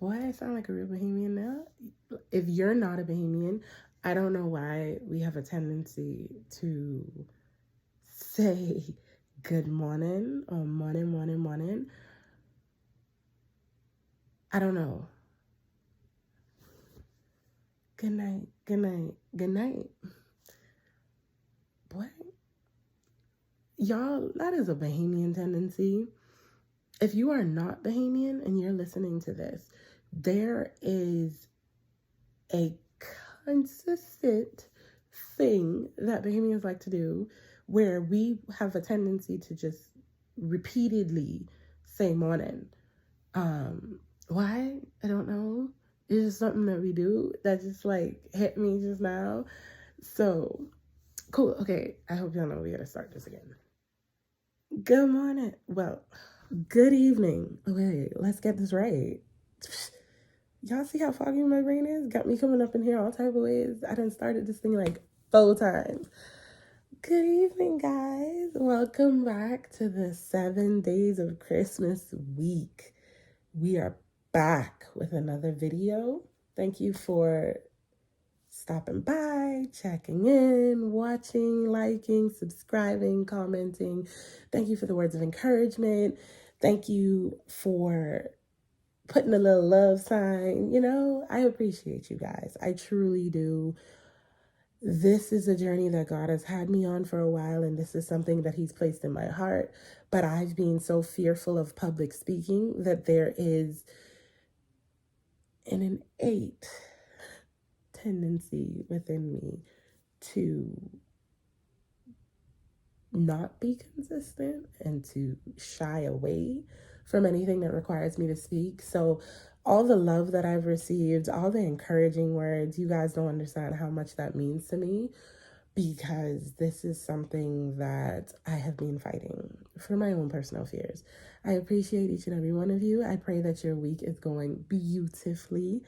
Boy, I sound like a real Bohemian now. If you're not a Bohemian, I don't know why we have a tendency to say good morning or morning. I don't know. Good night. Boy, y'all, that is a Bahamian tendency. If you are not Bahamian and you're listening to this, there is a consistent thing that Bahamians like to do where we have a tendency to just repeatedly say morning. Why? I don't know. It's just something that we do that just like hit me just now. So cool. Okay, I hope y'all know we gotta start this again. Good morning. Well, good evening. Okay, let's get this right. Y'all see how foggy my brain is? Got me coming up in here all type of ways. I done started this thing like 4 times. Good evening, guys. Welcome back to the 7 days of Christmas week. We are back with another video. Thank you for stopping by, checking in, watching, liking, subscribing, commenting. Thank you for the words of encouragement. Thank you for putting a little love sign. I appreciate you guys. I truly do. This is a journey that God has had me on for a while, and this is something that He's placed in my heart. But I've been so fearful of public speaking that there is an innate tendency within me to not be consistent and to shy away from anything that requires me to speak. So all the love that I've received, all the encouraging words, you guys don't understand how much that means to me, because this is something that I have been fighting for my own personal fears. I appreciate each and every one of you. I pray that your week is going beautifully.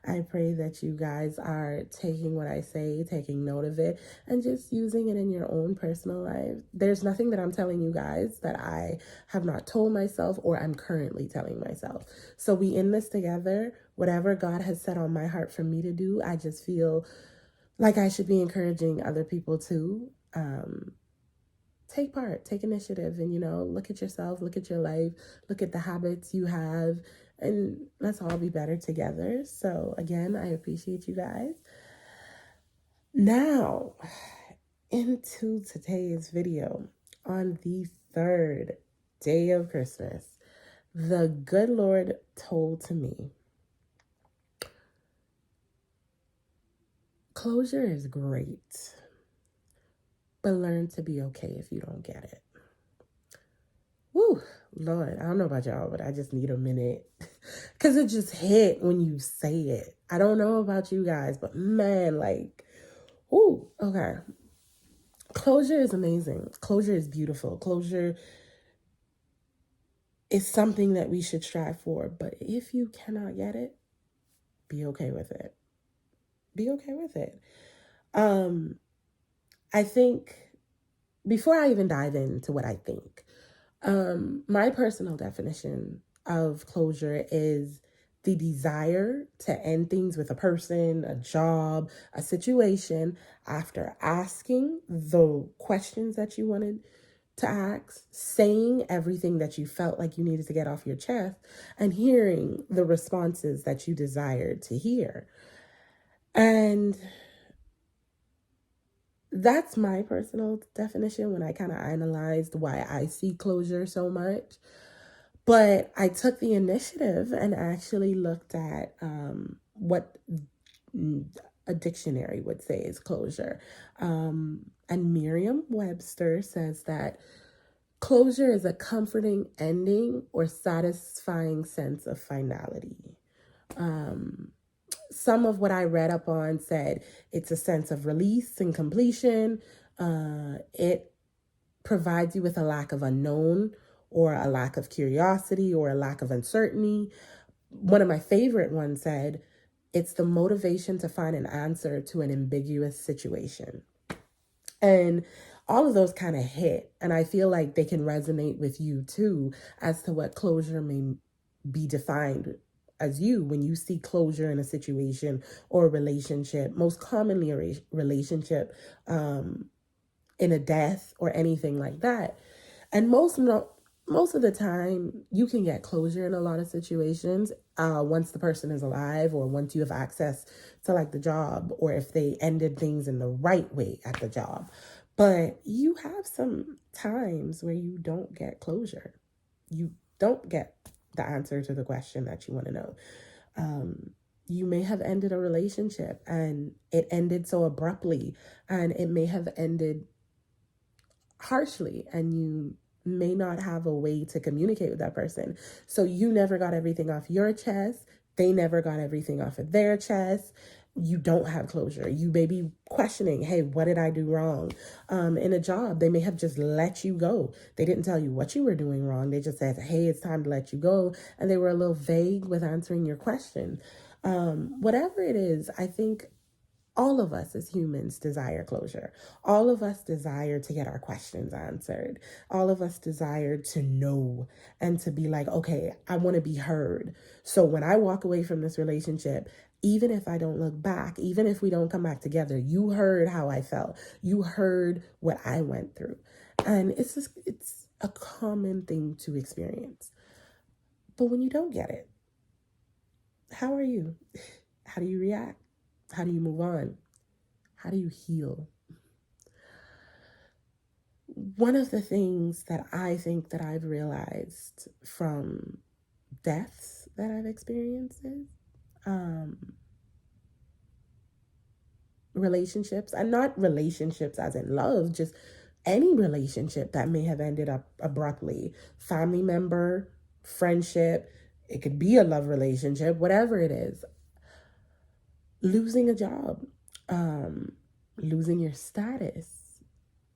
I pray that you guys are taking what I say, taking note of it, and just using it in your own personal life. There's nothing that I'm telling you guys that I have not told myself or I'm currently telling myself. So we in this together. Whatever God has set on my heart for me to do, I just feel like I should be encouraging other people to take part, take initiative, and look at yourself, look at your life, look at the habits you have, and let's all be better together. So again, I appreciate you guys. Now, into today's video. On the 3rd day of Christmas, the good Lord told to me, closure is great, but learn to be okay if you don't get it. Woo, Lord, I don't know about y'all, but I just need a minute because it just hit when you say it. I don't know about you guys, but man, okay. Closure is amazing. Closure is beautiful. Closure is something that we should strive for, but if you cannot get it, be okay with it. Be okay with it. I think before I even dive into what I think, my personal definition of closure is the desire to end things with a person, a job, a situation after asking the questions that you wanted to ask, saying everything that you felt like you needed to get off your chest, and hearing the responses that you desired to hear. And that's my personal definition when I kind of analyzed why I see closure so much. But I took the initiative and actually looked at what a dictionary would say is closure. And Merriam-Webster says that closure is a comforting ending or satisfying sense of finality. Some of what I read up on said it's a sense of release and completion. It provides you with a lack of unknown or a lack of curiosity or a lack of uncertainty. One of my favorite ones said it's the motivation to find an answer to an ambiguous situation. And all of those kind of hit. And I feel like they can resonate with you too as to what closure may be defined as you, when you see closure in a situation or a relationship, most commonly a relationship, in a death or anything like that. And most of the time, you can get closure in a lot of situations once the person is alive, or once you have access to like the job, or if they ended things in the right way at the job. But you have some times where you don't get closure. You don't get the answer to the question that you want to know. You may have ended a relationship and it ended so abruptly, and it may have ended harshly, and you may not have a way to communicate with that person. So you never got everything off your chest. They never got everything off of their chest. You don't have closure. You may be questioning, hey, what did I do wrong? In a job, they may have just let you go. They didn't tell you what you were doing wrong. They just said, hey, it's time to let you go. And they were a little vague with answering your question. Whatever it is, I think all of us as humans desire closure. All of us desire to get our questions answered. All of us desire to know and to be like, okay, I want to be heard. So when I walk away from this relationship, even if I don't look back, even if we don't come back together, you heard how I felt. You heard what I went through. And it's a common thing to experience. But when you don't get it, how are you? How do you react? How do you move on? How do you heal? One of the things that I think that I've realized from deaths that I've experienced is relationships, and not relationships as in love, just any relationship that may have ended up abruptly. Family member, friendship, it could be a love relationship, whatever it is. Losing a job, losing your status,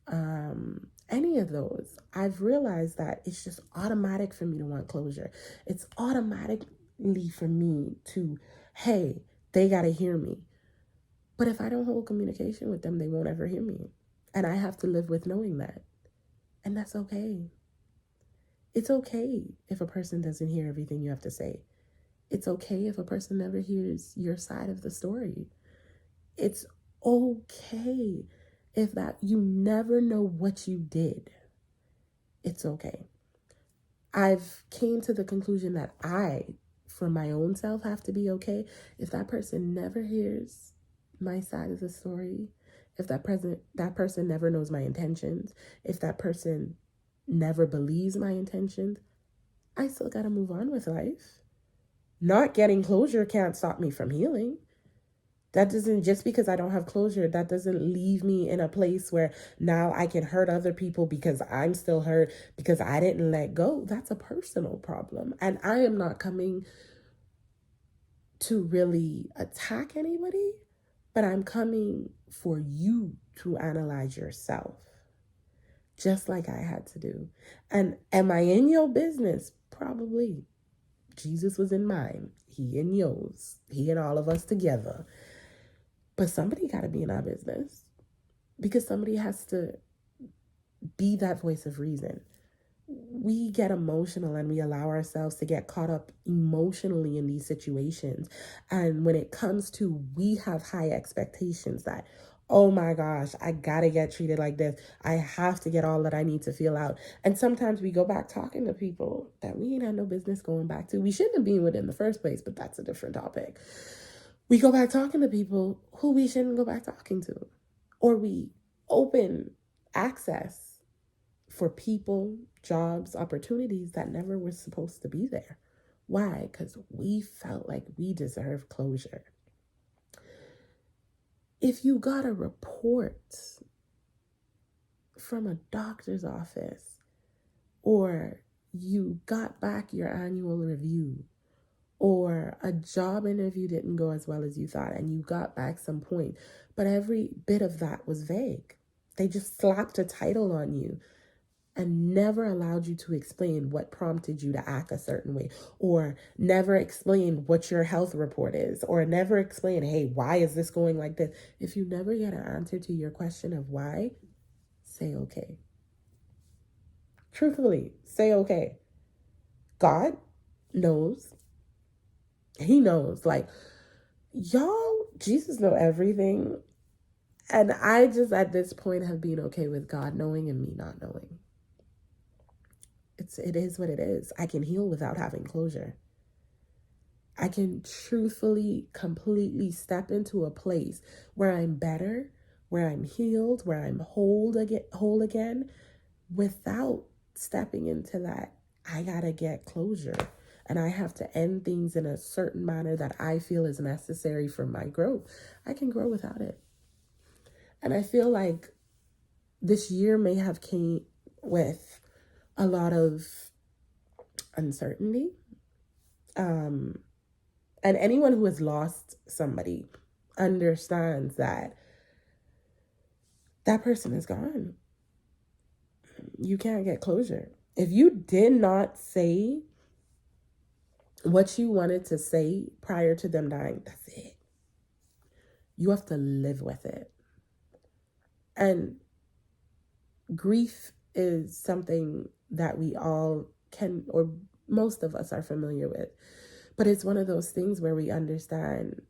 any of those, I've realized that it's just automatic for me to want closure. It's automatically for me to, hey, they got to hear me. But if I don't hold communication with them, they won't ever hear me. And I have to live with knowing that. And that's okay. It's okay if a person doesn't hear everything you have to say. It's okay if a person never hears your side of the story. It's okay if that you never know what you did. It's okay. I've came to the conclusion that I, for my own self, have to be okay if that person never hears my side of the story, if that person never knows my intentions, if that person never believes my intentions. I still got to move on with life. Not getting closure can't stop me from healing. That doesn't, just because I don't have closure, that doesn't leave me in a place where now I can hurt other people because I'm still hurt because I didn't let go. That's a personal problem. And I am not coming to really attack anybody, but I'm coming for you to analyze yourself, just like I had to do. And am I in your business? Probably. Jesus was in mine. He in yours. He and all of us together. But somebody got to be in our business, because somebody has to be that voice of reason. We get emotional and we allow ourselves to get caught up emotionally in these situations. And when it comes to, we have high expectations that, oh my gosh, I gotta get treated like this. I have to get all that I need to feel out. And sometimes we go back talking to people that we ain't had no business going back to. We shouldn't have been with in the first place, but that's a different topic. We go back talking to people who we shouldn't go back talking to. Or we open access for people, jobs, opportunities that never were supposed to be there. Why? Because we felt like we deserve closure. If you got a report from a doctor's office, or you got back your annual review, or a job interview didn't go as well as you thought and you got back some point, but every bit of that was vague. They just slapped a title on you and never allowed you to explain what prompted you to act a certain way, or never explain what your health report is, or never explain, hey, why is this going like this? If you never get an answer to your question of why, say okay. Truthfully, say okay. God knows. He knows. Like, y'all, Jesus know everything. And I just at this point have been okay with God knowing and me not knowing. It is what it is. I can heal without having closure. I can truthfully, completely step into a place where I'm better, where I'm healed, where I'm whole again, without stepping into that. I gotta get closure, and I have to end things in a certain manner that I feel is necessary for my growth. I can grow without it. And I feel like this year may have came with a lot of uncertainty. And anyone who has lost somebody understands that that person is gone. You can't get closure. If you did not say what you wanted to say prior to them dying, that's it. You have to live with it. And grief is something that we all can, or most of us are familiar with. But it's one of those things where we understand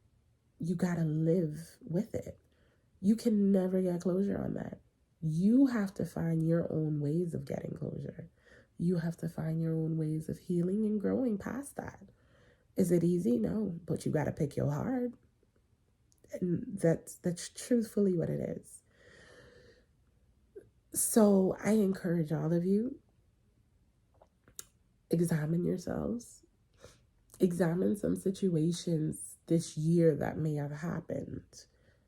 you got to live with it. You can never get closure on that. You have to find your own ways of getting closure. You have to find your own ways of healing and growing past that. Is it easy? No, but you got to pick your heart. And that's truthfully what it is. So I encourage all of you, examine yourselves. Examine some situations this year that may have happened,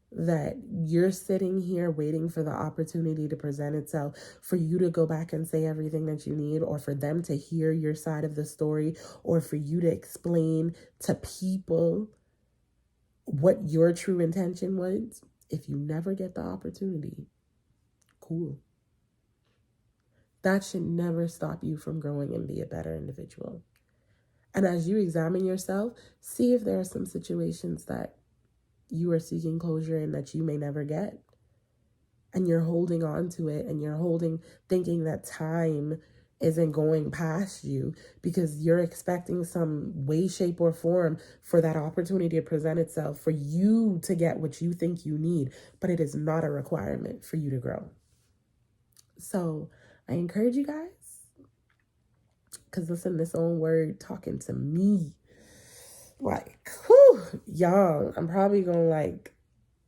that you're sitting here waiting for the opportunity to present itself for you to go back and say everything that you need, or for them to hear your side of the story, or for you to explain to people what your true intention was. If you never get the opportunity, cool. That should never stop you from growing and be a better individual. And as you examine yourself, see if there are some situations that you are seeking closure in that you may never get. And you're holding on to it, and you're thinking that time isn't going past you because you're expecting some way, shape, or form for that opportunity to present itself for you to get what you think you need. But it is not a requirement for you to grow. So I encourage you guys, because listen, this own word talking to me, like, whew, y'all, I'm probably gonna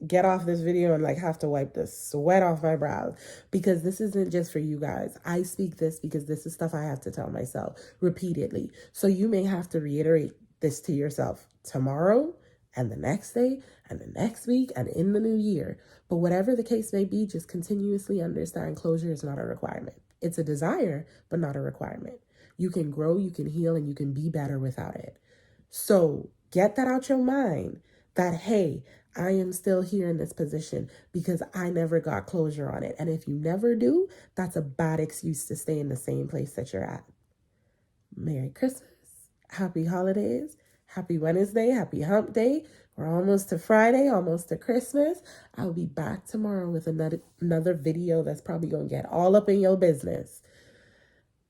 get off this video and have to wipe the sweat off my brows, because this isn't just for you guys. I speak this because this is stuff I have to tell myself repeatedly. So you may have to reiterate this to yourself tomorrow and the next day and the next week and in the new year. But whatever the case may be, just continuously understand closure is not a requirement. It's a desire, but not a requirement. You can grow, you can heal, and you can be better without it. So get that out your mind that, hey, I am still here in this position because I never got closure on it. And if you never do, that's a bad excuse to stay in the same place that you're at. Merry Christmas. Happy holidays. Happy Wednesday. Happy hump day. We're almost to Friday, almost to Christmas. I'll be back tomorrow with another video that's probably going to get all up in your business.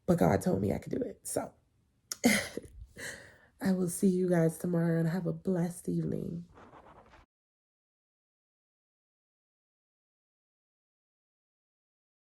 But God told me I could do it. So I will see you guys tomorrow, and have a blessed evening.